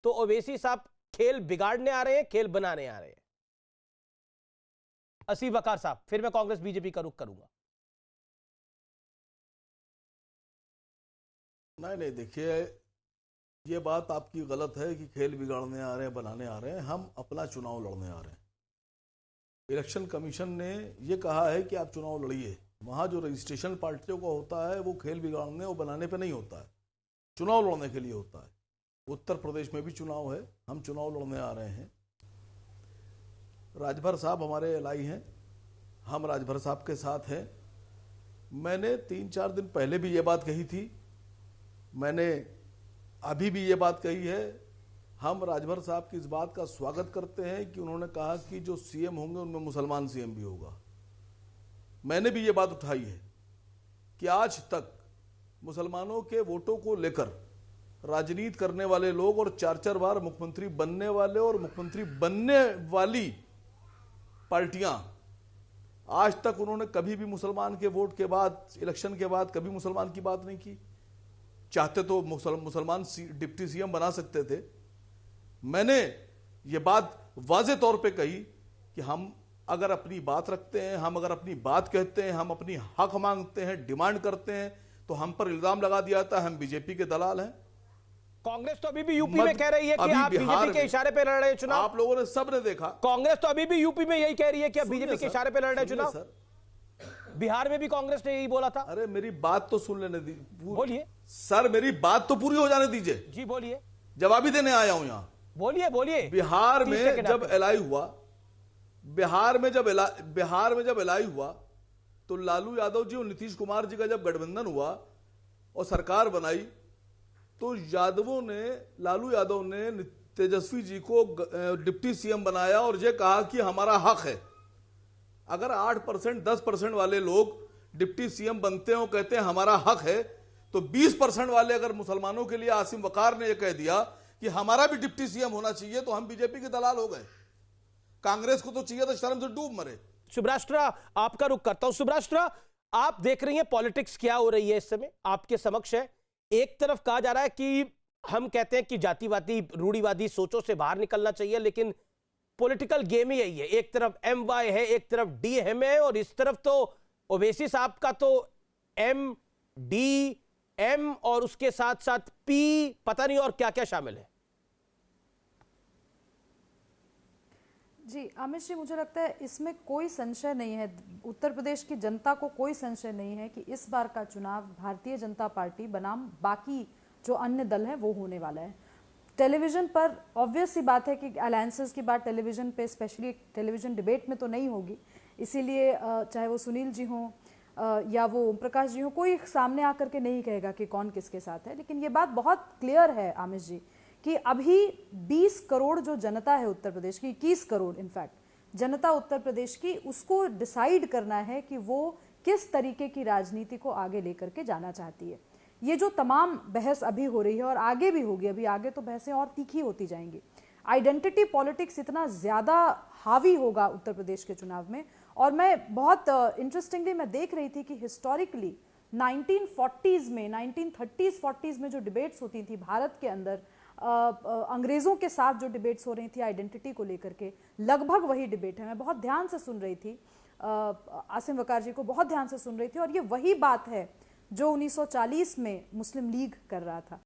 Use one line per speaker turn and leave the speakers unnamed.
तो ओवैसी साहब खेल बिगाड़ने आ रहे हैं, खेल बनाने आ रहे हैं? असीम वकार साहब, फिर मैं कांग्रेस बीजेपी का रुख करूंगा।
नहीं देखिए, ये बात आपकी गलत है कि खेल बिगाड़ने आ रहे हैं, बनाने आ रहे हैं। हम अपना चुनाव लड़ने आ रहे हैं। इलेक्शन कमीशन ने ये कहा है कि आप चुनाव लड़िए। वहाँ जो रजिस्ट्रेशन पार्टियों का होता है वो खेल बिगाड़ने और बनाने पे नहीं होता है, चुनाव लड़ने के लिए होता है। उत्तर प्रदेश में भी चुनाव है, हम चुनाव लड़ने आ रहे हैं। राजभर साहब हमारे एलआई हैं, हम राजभर साहब के साथ हैं। मैंने 3-4 दिन पहले भी ये बात कही थी, मैंने अभी भी ये बात कही है। हम राजभर साहब की इस बात का स्वागत करते हैं कि उन्होंने कहा कि जो सीएम होंगे उनमें मुसलमान सीएम भी होगा। मैंने भी ये बात उठाई है कि आज तक मुसलमानों के वोटों को लेकर राजनीति करने वाले लोग और 4-4 बार मुख्यमंत्री बनने वाले और मुख्यमंत्री बनने वाली पार्टियां, आज तक उन्होंने कभी भी मुसलमान के वोट के बाद, इलेक्शन के बाद कभी मुसलमान की बात नहीं की। चाहते तो मुसलमान डिप्टी सीएम बना सकते थे। मैंने ये बात वाज़े तौर पे कही कि हम अगर अपनी बात रखते हैं, हम अगर अपनी बात कहते हैं, हम अपनी हक मांगते हैं, डिमांड करते हैं, तो हम पर इल्जाम लगा दिया जाता है हम बीजेपी के दलाल हैं।
कांग्रेस तो अभी भी यूपी में कह रही है कि आप बीजेपी के इशारे पे लड़ रहे हैं चुनाव।
आप लोगों ने सब ने देखा,
कांग्रेस तो अभी भी यूपी में यही कह रही है कि आप बीजेपी के इशारे पे लड़ रहे हैं चुनाव। बिहार में भी कांग्रेस ने यही बोला था।
अरे मेरी बात तो सुन लेने दी,
बोलिए
सर, मेरी बात तो पूरी हो जाने दीजिए।
जी बोलिए,
जवाबी देने आया हूं यहां।
बोलिए बोलिए।
बिहार में जब एलआई हुआ, बिहार में जब एलआई हुआ तो लालू यादव जी और नीतीश कुमार जी का जब गठबंधन हुआ और सरकार बनाई, तो लालू यादव ने तेजस्वी जी को डिप्टी सीएम बनाया और ये कहा कि हमारा हक है। अगर 8% 10% वाले लोग डिप्टी सीएम बनते हैं और कहते हैं हमारा हक है, तो 20% वाले अगर मुसलमानों के लिए आसिम वकार ने यह कह दिया कि हमारा भी डिप्टी सीएम होना चाहिए, तो हम बीजेपी के दलाल हो गए। कांग्रेस को तो चाहिए था शर्म से डूब मरे।
सुब्राष्ट्रा, आपका रुख करता हूं। सुब्राष्ट्रा, आप देख रही हैं पॉलिटिक्स क्या हो रही है इस समय आपके समक्ष है। एक तरफ कहा जा रहा है कि हम कहते हैं कि जातिवादी रूढ़िवादी सोचों से बाहर निकलना चाहिए, लेकिन पॉलिटिकल गेम ही यही है। एक तरफ MY है, एक तरफ DM है, और इस तरफ तो ओवैसी साहब का तो MDM और उसके साथ साथ P, पता नहीं और क्या क्या शामिल है।
जी आमिर जी, मुझे लगता है इसमें कोई संशय नहीं है, उत्तर प्रदेश की जनता को कोई संशय नहीं है कि इस बार का चुनाव भारतीय जनता पार्टी बनाम बाकी जो अन्य दल हैं वो होने वाला है। टेलीविजन पर ऑब्वियस सी बात है कि अलायंसेस की बात टेलीविजन पे, स्पेशली टेलीविजन डिबेट में तो नहीं होगी, इसीलिए चाहे वो सुनील जी हों या वो ओम प्रकाश जी हों, कोई सामने आकर के नहीं कहेगा कि कौन किसके साथ है। लेकिन ये बात बहुत क्लियर है आमिर जी कि अभी 20 करोड़ जो जनता है उत्तर प्रदेश की, 21 करोड़ इनफैक्ट जनता उत्तर प्रदेश की, उसको डिसाइड करना है कि वो किस तरीके की राजनीति को आगे लेकर के जाना चाहती है। ये जो तमाम बहस अभी हो रही है और आगे भी होगी, अभी आगे तो बहसें और तीखी होती जाएंगी। आइडेंटिटी पॉलिटिक्स इतना ज़्यादा हावी होगा उत्तर प्रदेश के चुनाव में। और मैं बहुत इंटरेस्टिंगली मैं देख रही थी कि हिस्टोरिकली 1940s में, 1930s 40s में जो डिबेट्स होती थी भारत के अंदर, अंग्रेज़ों के साथ जो डिबेट्स हो रही थी आइडेंटिटी को लेकर के, लगभग वही डिबेट है। मैं बहुत ध्यान से सुन रही थी, आसिम वकार जी को बहुत ध्यान से सुन रही थी, और ये वही बात है जो 1940 में मुस्लिम लीग कर रहा था।